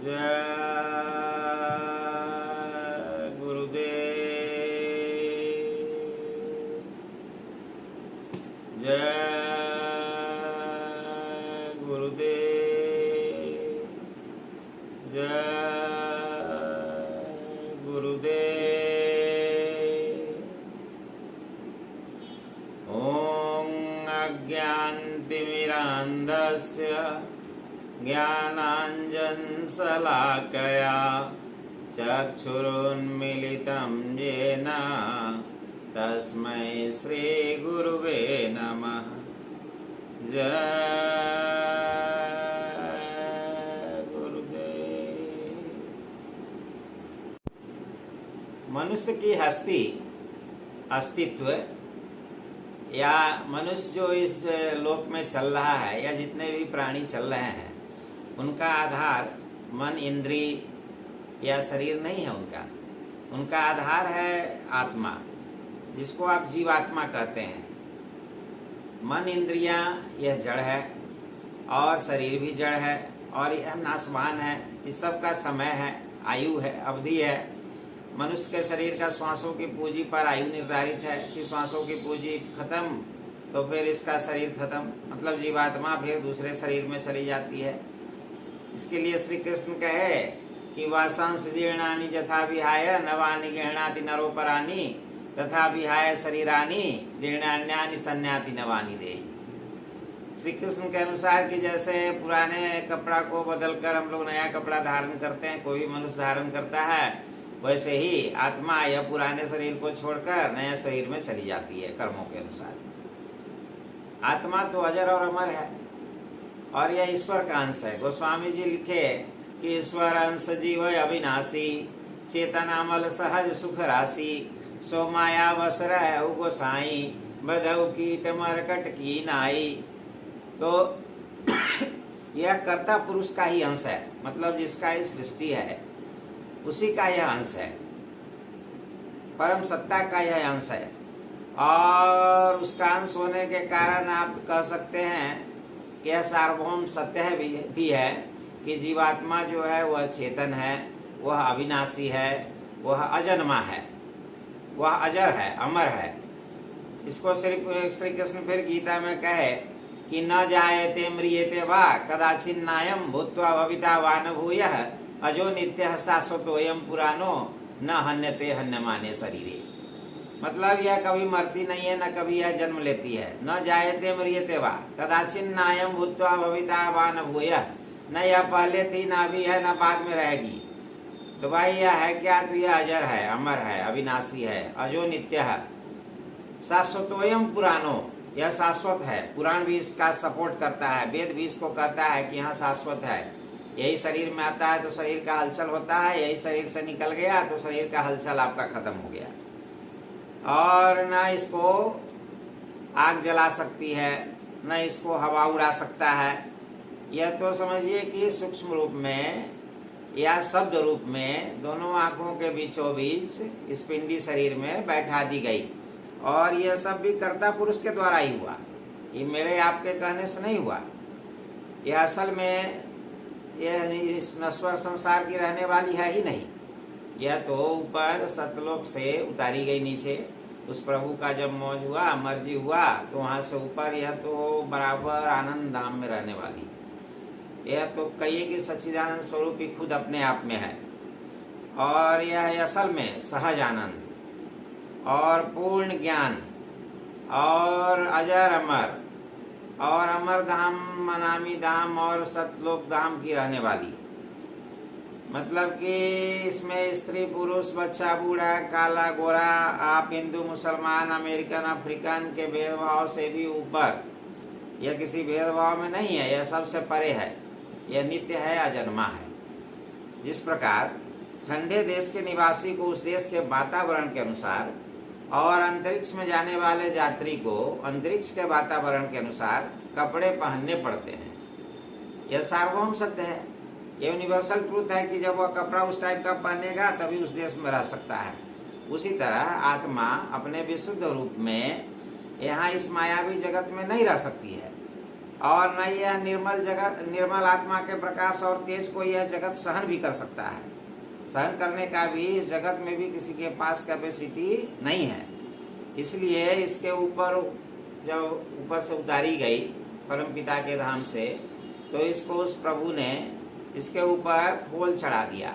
जय गुरुदेव। जय गुरुदेव। जय गुरुदेव। ॐ अज्ञानतिमिरान्धस्य ज्ञानाञ्जनशलाकया चक्षुरुन्मीलितं येन तस्मै श्रीगुरुवे नमः। जय गुरुदेव। मनुष्य की हस्ती अस्तित्व या मनुष्य जो इस लोक में चल रहा है या जितने भी प्राणी चल रहे हैं उनका आधार मन, इंद्रिय या शरीर नहीं है। उनका आधार है आत्मा, जिसको आप जीवात्मा कहते हैं। मन, इंद्रियां यह जड़ है और शरीर भी जड़ है और यह नाशवान है। इस सब का समय है, आयु है, अवधि है। मनुष्य के शरीर का श्वासों की पूंजी पर आयु निर्धारित है कि श्वासों की पूंजी खत्म तो फिर इसका शरीर खत्म, मतलब जीवात्मा फिर दूसरे शरीर में चली जाती है। इसके लिए श्री कृष्ण कहे कि वासांस जीर्णानि यथा विहाय नवानि गृह्णाति नरोपराणि तथा विहाय शरीरानि जीर्णान्यानि संन्याति नवानि देहि। श्री कृष्ण के अनुसार कि जैसे पुराने कपड़ा को बदलकर हम लोग नया कपड़ा धारण करते हैं, कोई भी मनुष्य धारण करता है, वैसे ही आत्मा यह पुराने शरीर को छोड़कर नया शरीर में चली जाती है कर्मों के अनुसार। आत्मा तो अजर और अमर है और यह ईश्वर का अंश है। गोस्वामी जी लिखे कि ईश्वर अंश जीव अविनाशी चेतनामल सहज सुख राशि सो माया वसर है गोसाई बधऊ कीट मरकट की नाई। तो यह कर्ता पुरुष का ही अंश है, मतलब जिसका ही सृष्टि है उसी का यह अंश है, परम सत्ता का यह अंश है। और उसका अंश होने के कारण आप कह सकते हैं कि यह सार्वभौम सत्य भी है कि जीवात्मा जो है वह चेतन है, वह अविनाशी है, वह अजन्मा है, वह अजर है, अमर है। इसको श्री कृष्ण फिर गीता में कहे कि न जायते म्रियते वा कदाचिन्नायं भूत्वा भविता वा न भूयः अजो नित्यः शाश्वतोऽयं पुराणो न हन्यते हन्यमाने शरीरे। मतलब यह कभी मरती नहीं है, न कभी यह जन्म लेती है। न जायते म्रियते वा कदाचिन्नायं भूत्वा भविता वा न भूयः, न यह पहले थी, न अभी है, न बाद में रहेगी। तो भाई यह है क्या? तो यह अजर है, अमर है, अविनाशी है, अजो नित्यः शाश्वतोऽयं पुराणो, यह शाश्वत है। पुराण भी इसका सपोर्ट करता है, वेद भी इसको कहता है कि यहाँ शाश्वत है। यही शरीर में आता है तो शरीर का हलचल होता है, यही शरीर से निकल गया तो शरीर का हलचल आपका खत्म हो गया। और न इसको आग जला सकती है, न इसको हवा उड़ा सकता है। यह तो समझिए कि सूक्ष्म रूप में या शब्द रूप में दोनों आँखों के बीचों बीच इस पिंडी शरीर में बैठा दी गई। और यह सब भी कर्ता पुरुष के द्वारा ही हुआ, ये मेरे आपके कहने से नहीं हुआ। यह असल में यह इस नश्वर संसार की रहने वाली है ही नहीं। यह तो ऊपर सतलोक से उतारी गई नीचे। उस प्रभु का जब मौज हुआ, मर्जी हुआ, तो वहाँ से ऊपर यह तो बराबर आनंद धाम में रहने वाली। यह तो कहिए कि सच्चिदानंद स्वरूप ही खुद अपने आप में है। और यह असल में सहज आनंद और पूर्ण ज्ञान और अजर अमर और अमर धाम, अनामी धाम और सतलोक धाम की रहने वाली। मतलब कि इसमें स्त्री पुरुष, बच्चा बूढ़ा, काला गोरा, आप हिंदू मुसलमान, अमेरिकन अफ्रीकन के भेदभाव से भी ऊपर, यह किसी भेदभाव में नहीं है, यह सबसे परे है। यह नित्य है, अजन्मा है। जिस प्रकार ठंडे देश के निवासी को उस देश के वातावरण के अनुसार और अंतरिक्ष में जाने वाले यात्री को अंतरिक्ष के वातावरण के अनुसार कपड़े पहनने पड़ते हैं, यह सार्वभौम सत्य है। यह यूनिवर्सल ट्रूथ है कि जब वह कपड़ा उस टाइप का पहनेगा तभी उस देश में रह सकता है। उसी तरह आत्मा अपने विशुद्ध रूप में यहाँ इस मायावी जगत में नहीं रह सकती है। और न यह निर्मल आत्मा के प्रकाश और तेज को यह जगत सहन भी कर सकता है। सहन करने का भी इस जगत में भी किसी के पास कैपेसिटी नहीं है। इसलिए इसके ऊपर जब ऊपर से उतारी गई परम पिता के धाम से, तो इसको उस प्रभु ने इसके ऊपर खोल चढ़ा दिया।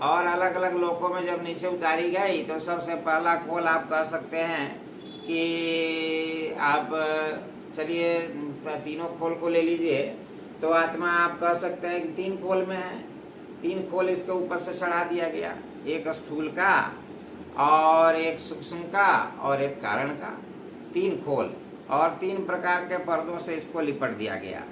और अलग अलग लोकों में जब नीचे उतारी गई तो सबसे पहला खोल आप कह सकते हैं कि आप चलिए तीनों खोल को ले लीजिए, तो आत्मा आप कह सकते हैं कि 3 खोल में है। 3 खोल इसके ऊपर से चढ़ा दिया गया, एक स्थूल का और एक सूक्ष्म का और एक कारण का। 3 खोल और 3 प्रकार के पर्दों से इसको लिपट दिया गया।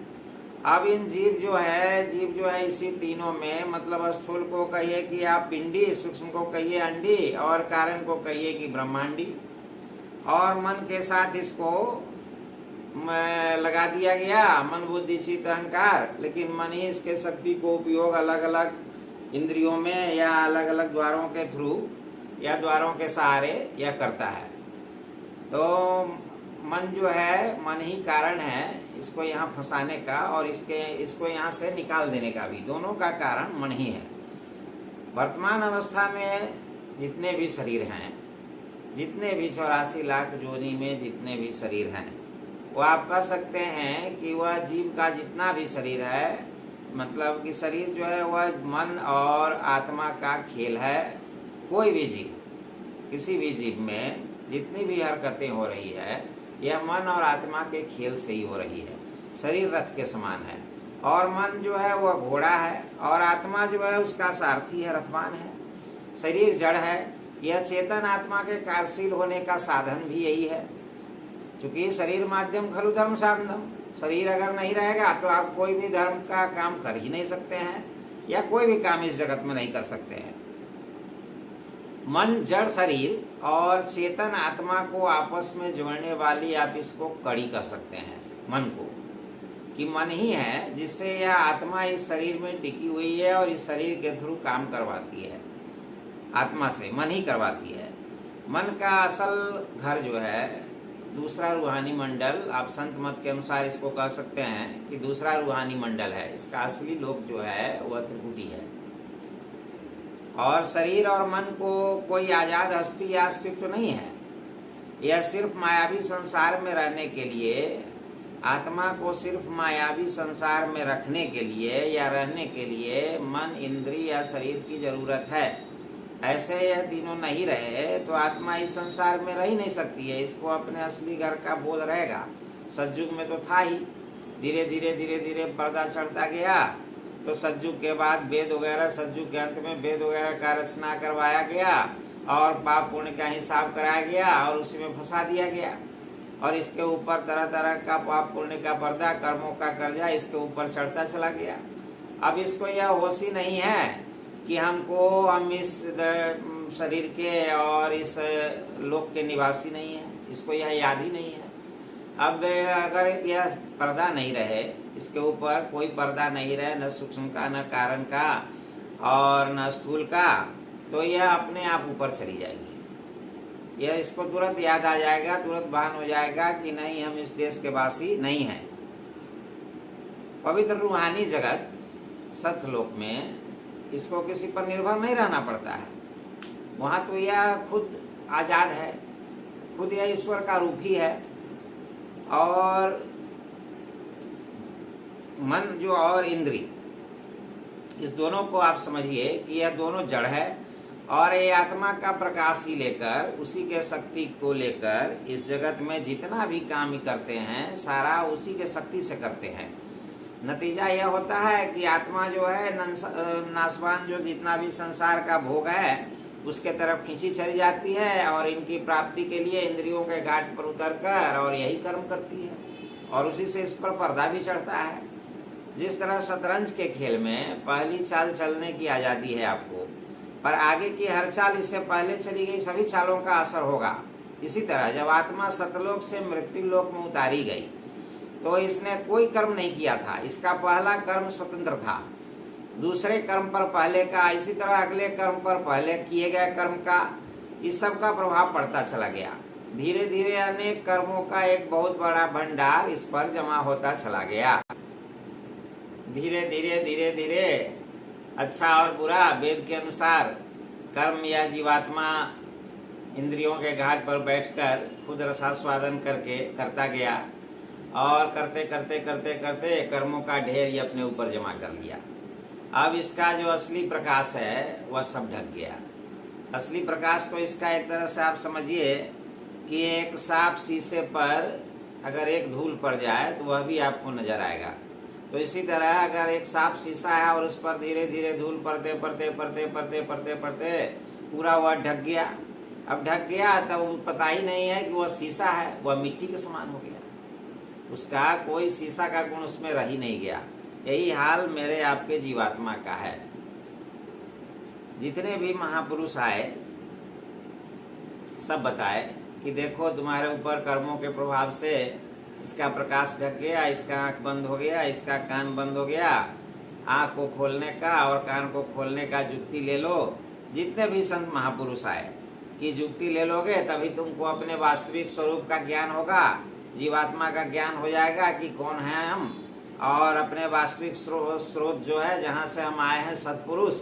अब इन जीव जो है इसी तीनों में, मतलब स्थूल को कहिए कि आप पिंडी, सूक्ष्म को कहिए अंडी और कारण को कहिए कि ब्रह्मांडी, और मन के साथ इसको लगा दिया गया, मन बुद्धि चित्त अहंकार। लेकिन मन ही इसके शक्ति को उपयोग अलग अलग इंद्रियों में या अलग अलग द्वारों के थ्रू या द्वारों के सहारे यह करता है। तो मन जो है, मन ही कारण है इसको यहाँ फंसाने का और इसको यहाँ से निकाल देने का भी। दोनों का कारण मन ही है। वर्तमान अवस्था में जितने भी शरीर हैं, जितने भी 84 लाख योनि में जितने भी शरीर हैं, वो आप कह सकते हैं कि वह जीव का जितना भी शरीर है, मतलब कि शरीर जो है वह मन और आत्मा का खेल है। कोई भी जीव, किसी भी जीव में जितनी भी हरकतें हो रही है, यह मन और आत्मा के खेल से ही हो रही है। शरीर रथ के समान है और मन जो है वह घोड़ा है और आत्मा जो है उसका सारथी है, रथवान है। शरीर जड़ है, यह चेतन आत्मा के कार्यशील होने का साधन भी यही है। चूँकि शरीर माध्यम खलु धर्म साधनम, शरीर अगर नहीं रहेगा तो आप कोई भी धर्म का काम कर ही नहीं सकते हैं या कोई भी काम इस जगत में नहीं कर सकते हैं। मन जड़ शरीर और चेतन आत्मा को आपस में जोड़ने वाली, आप इसको कड़ी कह सकते हैं मन को, कि मन ही है जिससे यह आत्मा इस शरीर में टिकी हुई है और इस शरीर के थ्रू काम करवाती है। आत्मा से मन ही करवाती है। मन का असल घर जो है दूसरा रूहानी मंडल, आप संत मत के अनुसार इसको कह सकते हैं कि दूसरा रूहानी मंडल है। इसका असली लोक जो है वह त्रिपुटी है। और शरीर और मन को कोई आज़ाद हस्ती या अस्तित्व नहीं है। यह सिर्फ मायावी संसार में रहने के लिए, आत्मा को सिर्फ मायावी संसार में रखने के लिए या रहने के लिए मन, इंद्रिय या शरीर की जरूरत है। ऐसे यह तीनों नहीं रहे तो आत्मा इस संसार में रह ही नहीं सकती है। इसको अपने असली घर का बोध रहेगा। सतयुग में तो था ही, धीरे धीरे पर्दा चढ़ता गया, तो सतयुग के बाद वेद वगैरह, सतयुग के अंत में वेद वगैरह का रचना करवाया गया और पाप पुण्य का हिसाब कराया गया और उसी में फंसा दिया गया। और इसके ऊपर तरह तरह का पाप पुण्य का पर्दा, कर्मों का कर्जा इसके ऊपर चढ़ता चला गया। अब इसको यह होश ही नहीं है कि हम इस शरीर के और इस लोक के निवासी नहीं हैं। इसको यह याद ही नहीं है। अब अगर यह पर्दा नहीं रहे, इसके ऊपर कोई पर्दा नहीं रहे, न सूक्ष्म का, न कारण का और न स्थूल का, तो यह अपने आप ऊपर चली जाएगी। यह इसको तुरंत याद आ जाएगा, तुरंत भान हो जाएगा कि नहीं, हम इस देश के वासी नहीं हैं। पवित्र रूहानी जगत सत्यलोक में इसको किसी पर निर्भर नहीं रहना पड़ता है। वहाँ तो यह खुद आज़ाद है, खुद यह ईश्वर का रूप ही है। और मन जो और इंद्रिय, इस दोनों को आप समझिए कि यह दोनों जड़ है और ये आत्मा का प्रकाश ही लेकर, उसी के शक्ति को लेकर इस जगत में जितना भी काम करते हैं सारा उसी के शक्ति से करते हैं। नतीजा यह होता है कि आत्मा जो है नासवान, जो जितना भी संसार का भोग है उसके तरफ खींची चली जाती है और इनकी प्राप्ति के लिए इंद्रियों के घाट पर उतरकर और यही कर्म करती है और उसी से इस पर पर्दा भी चढ़ता है। जिस तरह शतरंज के खेल में पहली चाल चलने की आज़ादी है आपको, पर आगे की हर चाल इससे पहले चली गई सभी चालों का असर होगा। इसी तरह जब आत्मा सतलोक से मृत्युलोक में उतारी गई तो इसने कोई कर्म नहीं किया था। इसका पहला कर्म स्वतंत्र था, दूसरे कर्म पर पहले का, इसी तरह अगले कर्म पर पहले किए गए कर्म का, इस सब का प्रभाव पड़ता चला गया। धीरे धीरे अनेक कर्मों का एक बहुत बड़ा भंडार इस पर जमा होता चला गया। धीरे धीरे धीरे धीरे अच्छा और बुरा वेद के अनुसार कर्म या जीवात्मा इंद्रियों के घाट पर बैठकर खुद रसास्वादन करके करता गया और करते करते करते करते कर्मों का ढेर ही अपने ऊपर जमा कर लिया। अब इसका जो असली प्रकाश है वह सब ढक गया। असली प्रकाश तो इसका एक तरह से आप समझिए कि एक साफ शीशे पर अगर एक धूल पड़ जाए तो वह भी आपको नजर आएगा। तो इसी तरह अगर एक साफ शीशा है और उस पर धीरे धीरे धूल पड़ते पड़ते पड़ते पड़ते पड़ते पड़ते पूरा वह ढक गया। अब ढक गया तब पता ही नहीं है कि वह शीशा है, वह मिट्टी के समान हो गया। उसका कोई शीशा का गुण उसमें रह ही नहीं गया। यही हाल मेरे आपके जीवात्मा का है। जितने भी महापुरुष आए सब बताए कि देखो तुम्हारे ऊपर कर्मों के प्रभाव से इसका प्रकाश ढक गया, इसका आँख बंद हो गया, इसका कान बंद हो गया। आँख को खोलने का और कान को खोलने का युक्ति ले लो। जितने भी संत महापुरुष आए कि युक्ति ले लोगे तभी तुमको अपने वास्तविक स्वरूप का ज्ञान होगा, जीवात्मा का ज्ञान हो जाएगा कि कौन है हम, और अपने वास्तविक स्रोत जो है जहाँ से हम आए हैं सत्पुरुष,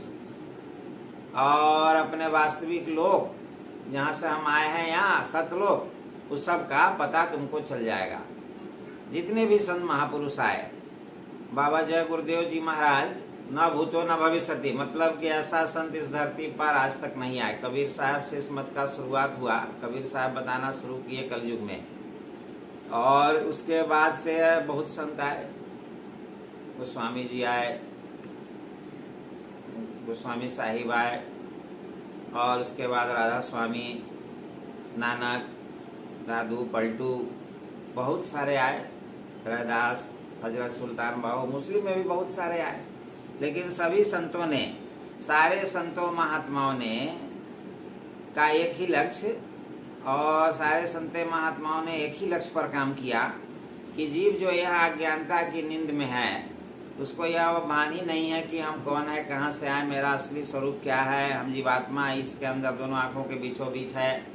और अपने वास्तविक लोक जहाँ से हम आए हैं यहाँ सतलोक, उस सब का पता तुमको चल जाएगा। जितने भी संत महापुरुष आए, बाबा जय गुरुदेव जी महाराज न भूतो न भविष्यति, मतलब कि ऐसा संत इस धरती पर आज तक नहीं आए। कबीर साहब से इस मत का शुरुआत हुआ, कबीर साहब बताना शुरू किए कलयुग में, और उसके बाद से बहुत संत आए। गोस्वामी जी आए, गोस्वामी साहिब आए, और उसके बाद राधा स्वामी, नानक, दादू, पलटू, बहुत सारे आए, रैदास, हजरत सुल्तान बाहू, मुस्लिम में भी बहुत सारे आए। लेकिन सभी संतों ने, सारे संतों महात्माओं ने का एक ही लक्ष्य, और सारे संत महात्माओं ने एक ही लक्ष्य पर काम किया कि जीव जो यह अज्ञानता की नींद में है उसको यह भान ही नहीं है कि हम कौन है, कहाँ से आए, मेरा असली स्वरूप क्या है, हम जीवात्मा इसके अंदर दोनों आँखों के बीचों बीच है।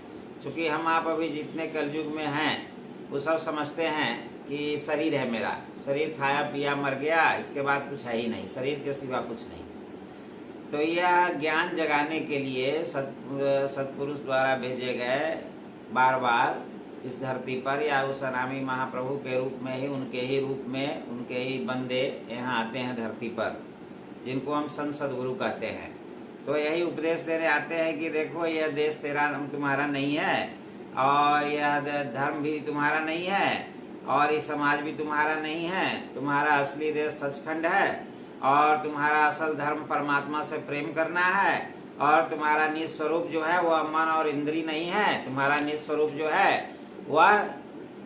चूँकि हम आप अभी जितने कलयुग में हैं वो सब समझते हैं कि शरीर है मेरा, शरीर खाया पिया मर गया, इसके बाद कुछ है ही नहीं, शरीर के सिवा कुछ नहीं। तो यह ज्ञान जगाने के लिए सत्पुरुष द्वारा भेजे गए बार बार इस धरती पर, या उस अनामी महाप्रभु के रूप में ही, उनके ही रूप में, उनके ही बंदे यहाँ आते हैं धरती पर, जिनको हम संत सद्गुरु कहते हैं। तो यही उपदेश देने आते हैं कि देखो यह देश तुम्हारा नहीं है, और यह धर्म भी तुम्हारा नहीं है, और ये समाज भी तुम्हारा नहीं है। तुम्हारा असली देश सचखंड है, और तुम्हारा असल धर्म परमात्मा से प्रेम करना है, और तुम्हारा निज स्वरूप जो है वह मन और इंद्री नहीं है। तुम्हारा निज स्वरूप जो है वह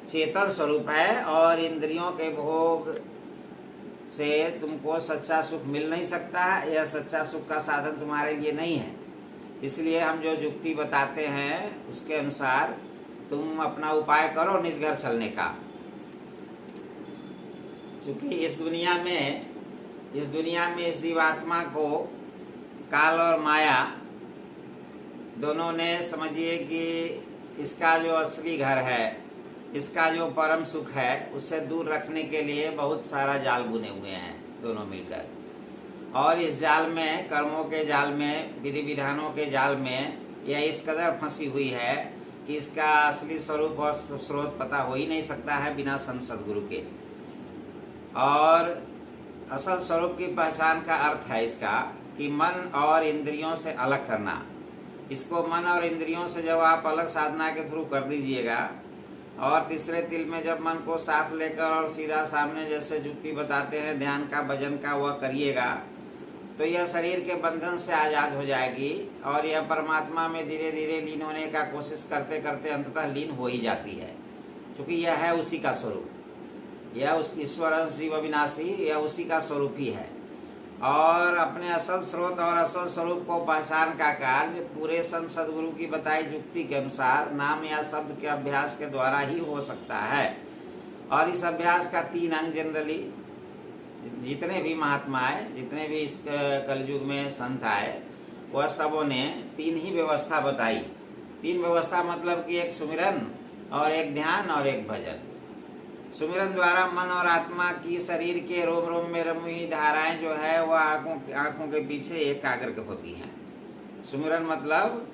चेतन स्वरूप है, और इंद्रियों के भोग से तुमको सच्चा सुख मिल नहीं सकता है। यह सच्चा सुख का साधन तुम्हारे लिए नहीं है। इसलिए हम जो युक्ति बताते हैं उसके अनुसार तुम अपना उपाय करो निज घर चलने का। क्योंकि इस दुनिया में इस जीवात्मा को काल और माया दोनों ने, समझिए कि इसका जो असली घर है, इसका जो परम सुख है, उससे दूर रखने के लिए बहुत सारा जाल बुने हुए हैं दोनों मिलकर। और इस जाल में, कर्मों के जाल में, विधि विधानों के जाल में यह इस कदर फंसी हुई है कि इसका असली स्वरूप और स्रोत पता हो ही नहीं सकता है बिना संत सद्गुरु के। और असल स्वरूप की पहचान का अर्थ है इसका कि मन और इंद्रियों से अलग करना। इसको मन और इंद्रियों से जब आप अलग साधना के थ्रू कर दीजिएगा, और तीसरे तिल में जब मन को साथ लेकर और सीधा सामने जैसे युक्ति बताते हैं ध्यान का, भजन का, वह करिएगा, तो यह शरीर के बंधन से आज़ाद हो जाएगी, और यह परमात्मा में धीरे धीरे लीन होने का कोशिश करते करते अंततः लीन हो ही जाती है। क्योंकि यह है उसी का स्वरूप, यह उस ईश्वर अंश जीव अविनाशी, यह उसी का स्वरूप ही है। और अपने असल स्रोत और असल स्वरूप को पहचान का कार्य पूरे संत सद्गुरु की बताई युक्ति के अनुसार नाम या शब्द के अभ्यास के द्वारा ही हो सकता है। और इस अभ्यास का 3 अंग जनरली जितने भी महात्मा आए, जितने भी इस कलयुग में संत आए, वह सबों ने 3 ही व्यवस्था बताई। तीन व्यवस्था मतलब कि एक सुमिरन और एक ध्यान और एक भजन। सुमिरन द्वारा मन और आत्मा की शरीर के रोम रोम में रमी हुई धाराएं जो है वह आँखों के पीछे एकाग्र होती हैं। सुमिरन मतलब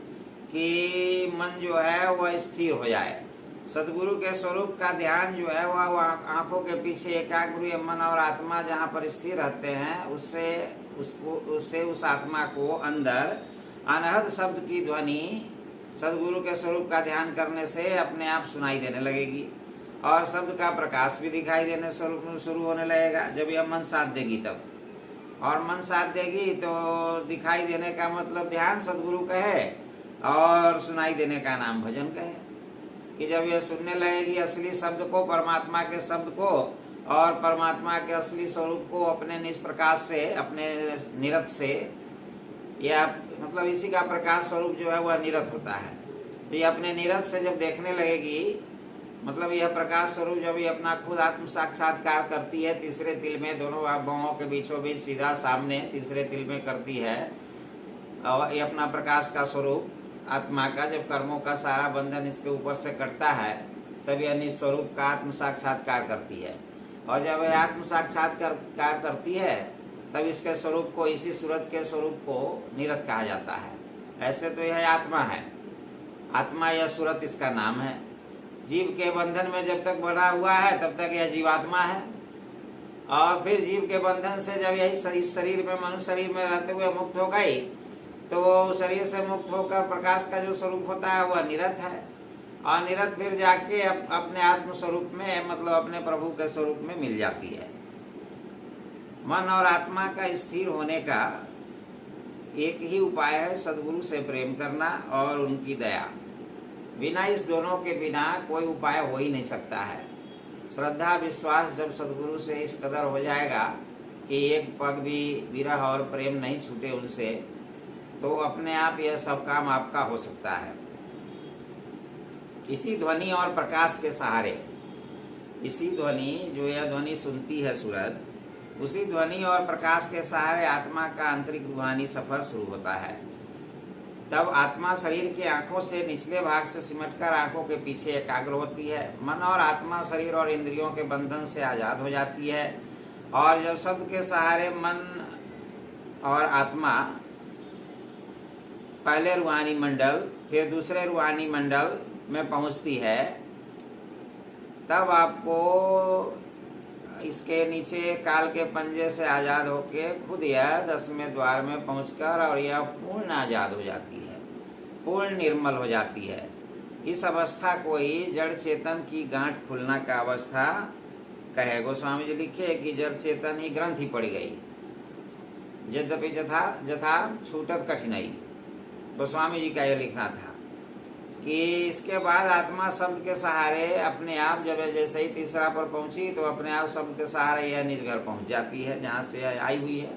कि मन जो है वह स्थिर हो जाए। सदगुरु के स्वरूप का ध्यान जो है वह आँखों के पीछे एकाग्र हुए मन और आत्मा जहाँ पर स्थिर रहते हैं उससे उस आत्मा को अंदर अनहद शब्द की ध्वनि सदगुरु के स्वरूप का ध्यान करने से अपने आप सुनाई देने लगेगी और शब्द का प्रकाश भी दिखाई देने शुरू होने लगेगा जब यह मन साथ देगी तब। और मन साथ देगी तो दिखाई देने का मतलब ध्यान सदगुरु का है और सुनाई देने का नाम भजन का है। कि जब यह सुनने लगेगी असली शब्द को, परमात्मा के शब्द को और परमात्मा के असली स्वरूप को अपने निज प्रकाश से, अपने निरत से, या मतलब इसी का प्रकाश स्वरूप जो है वह निरत होता है। तो ये अपने निरत से जब देखने लगेगी, मतलब यह प्रकाश स्वरूप जब ये अपना खुद आत्म साक्षात्कार करती है, तीसरे तिल में दोनों बाहों के बीचों बीच सीधा सामने तीसरे तिल में करती है, और ये अपना प्रकाश का स्वरूप आत्मा का जब कर्मों का सारा बंधन इसके ऊपर से कटता है तब यह निज स्वरूप का आत्म साक्षात्कार करती है। और जब यह आत्म साक्षात्कार करती है तब इसके स्वरूप को, इसी सूरत के स्वरूप को निरत कहा जाता है। ऐसे तो यह आत्मा है, आत्मा यह सूरत इसका नाम है। जीव के बंधन में जब तक बना हुआ है तब तक यह जीवात्मा है, और फिर जीव के बंधन से जब यही इस शरीर में, मनुष्य शरीर में रहते हुए मुक्त हो गई तो शरीर से मुक्त होकर प्रकाश का जो स्वरूप होता है वह निरत है, और निरत फिर जाके अपने आत्म स्वरूप में, मतलब अपने प्रभु के स्वरूप में मिल जाती है। मन और आत्मा का स्थिर होने का एक ही उपाय है सदगुरु से प्रेम करना और उनकी दया। बिना इस दोनों के बिना कोई उपाय हो ही नहीं सकता है। श्रद्धा विश्वास जब सदगुरु से इस कदर हो जाएगा कि एक पग भी विरह और प्रेम नहीं छूटे उनसे, तो अपने आप यह सब काम आपका हो सकता है। इसी ध्वनि और प्रकाश के सहारे, इसी ध्वनि जो यह ध्वनि सुनती है सूरत, उसी ध्वनि और प्रकाश के सहारे आत्मा का आंतरिक रूहानी सफर शुरू होता है। तब आत्मा शरीर के आँखों से निचले भाग से सिमटकर आँखों के पीछे एकाग्र होती है। मन और आत्मा शरीर और इंद्रियों के बंधन से आज़ाद हो जाती है, और जब शब्द के सहारे मन और आत्मा पहले रूहानी मंडल फिर दूसरे रूहानी मंडल में पहुंचती है, तब आपको इसके नीचे काल के पंजे से आज़ाद होके खुद यह 10वें द्वार में पहुंचकर और यह पूर्ण आज़ाद हो जाती है, पूर्ण निर्मल हो जाती है। इस अवस्था को ही जड़ चेतन की गांठ खुलना का अवस्था कहे। गोस्वामी जी लिखे कि जड़ चेतन ही ग्रंथि पड़ गई, यद्यपि जथा छूटत कठिनाई। गोस्वामी जी का यह लिखना था कि इसके बाद आत्मा शब्द के सहारे अपने आप, जब जैसे ही तीसरा पर पहुंची तो अपने आप शब्द के सहारे यह निज घर पहुंच जाती है जहाँ से यह आई हुई है।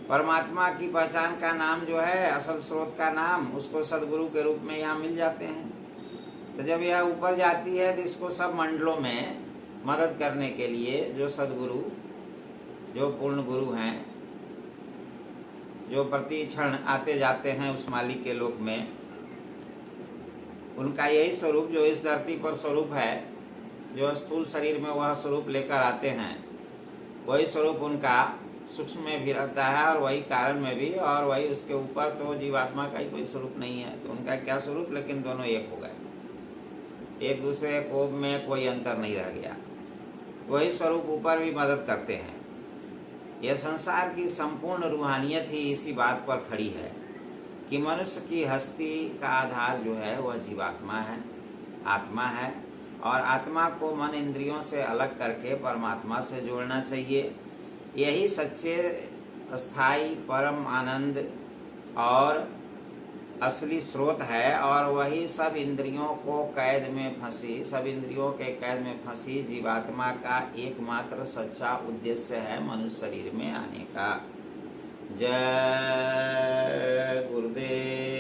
परमात्मा की पहचान का नाम जो है, असल स्रोत का नाम, उसको सदगुरु के रूप में यहाँ मिल जाते हैं। तो जब यह ऊपर जाती है तो इसको सब मंडलों में मदद करने के लिए जो सदगुरु, जो पूर्ण गुरु हैं, जो प्रति क्षण आते जाते हैं उस मालिक के लोक में, उनका यही स्वरूप जो इस धरती पर स्वरूप है, जो स्थूल शरीर में वह स्वरूप लेकर आते हैं, वही स्वरूप उनका सूक्ष्म में भी रहता है और वही कारण में भी, और वही उसके ऊपर तो जीवात्मा का ही कोई स्वरूप नहीं है। तो उनका क्या स्वरूप, लेकिन दोनों एक हो गए, एक दूसरे को में कोई अंतर नहीं रह गया। वही स्वरूप ऊपर भी मदद करते हैं। यह संसार की संपूर्ण रूहानियत ही इसी बात पर खड़ी है कि मनुष्य की हस्ती का आधार जो है वह जीवात्मा है, आत्मा है, और आत्मा को मन इंद्रियों से अलग करके परमात्मा से जोड़ना चाहिए। यही सच्चे स्थायी परम आनंद और असली स्रोत है, और वही सब इंद्रियों को कैद में फंसी, सब इंद्रियों के कैद में फंसी जीवात्मा का एकमात्र सच्चा उद्देश्य है मनुष्य शरीर में आने का। जय गुरुदेव।